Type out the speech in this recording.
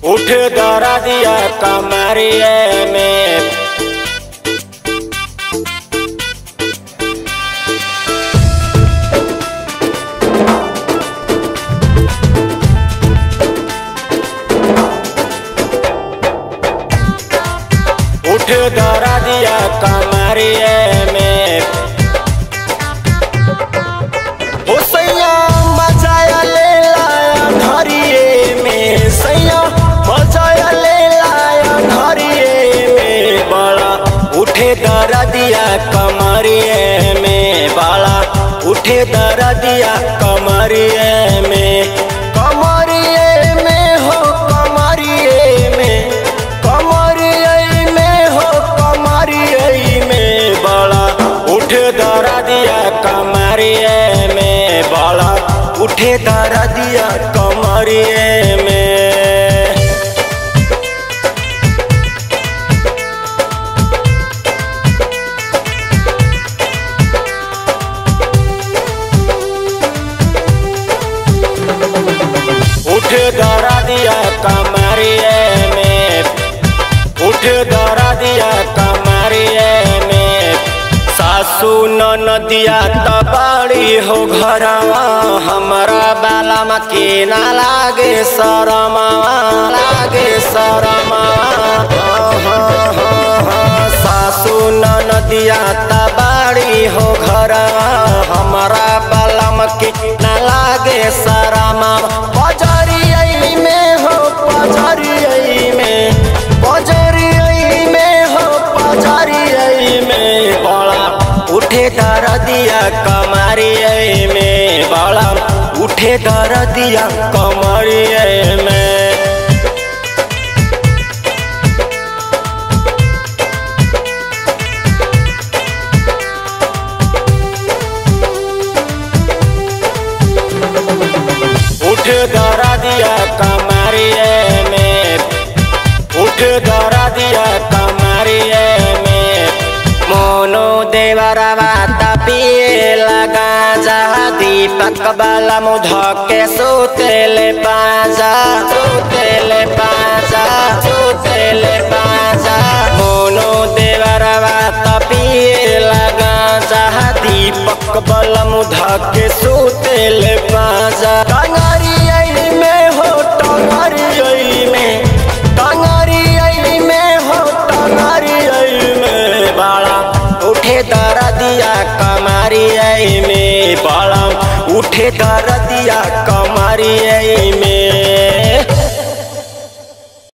उठ दरा दिया कमरिए में। उठ दरा दिया कमरिए में। ओ सैया मचाया ले लाया धरिए में। सैया मचाया ले लाया धरिए में। बड़ा उठे दरा दिया कमरिए में। बड़ा उठे दरा दिया कमरिए में। कमरिए में हो कमरिए में। कमरिए में हो कमरिए में। बड़ा उठे दरा दिया कमरिए में। बड़ा उठे दरा दिया कमरिए में। उठ दरा दिया कमरिए में। उठ दरा दिया कमरिए में। सासू ननदिया तबाड़ी हो घरवा। हमरा बाला मके ना लागे शरमा। लागे शरमा। सासू ननदिया तबाड़ी हो घरवा। हमरा बाला मके ना लागे शरमा। पजरिया में हो पजरिया में। पजरिया में हो पजरिया में। बड़ा उठे दरा दिया कमरिए में। बड़ा उठे दरा दिया कमरिए में। उठ दरा दिया कमरिए में। उठ दरा दिया कमरिए में। मोनो देवरवा तपिए लगा जा। दीपक बाला मुध के सुतेले पाजा। सुतेले पाजा। सुतेले पाजा। मोनो देवरवा तपिए लगा जा। दीपक बाला मुध के सुतेले पाजा। टंगरिया में हो टंगरिया में। टंगरिया में हो टंगरिया में। बड़ा उठे दरा दिया कमरिए में। बड़ा उठे दरा दिया कमरिए में।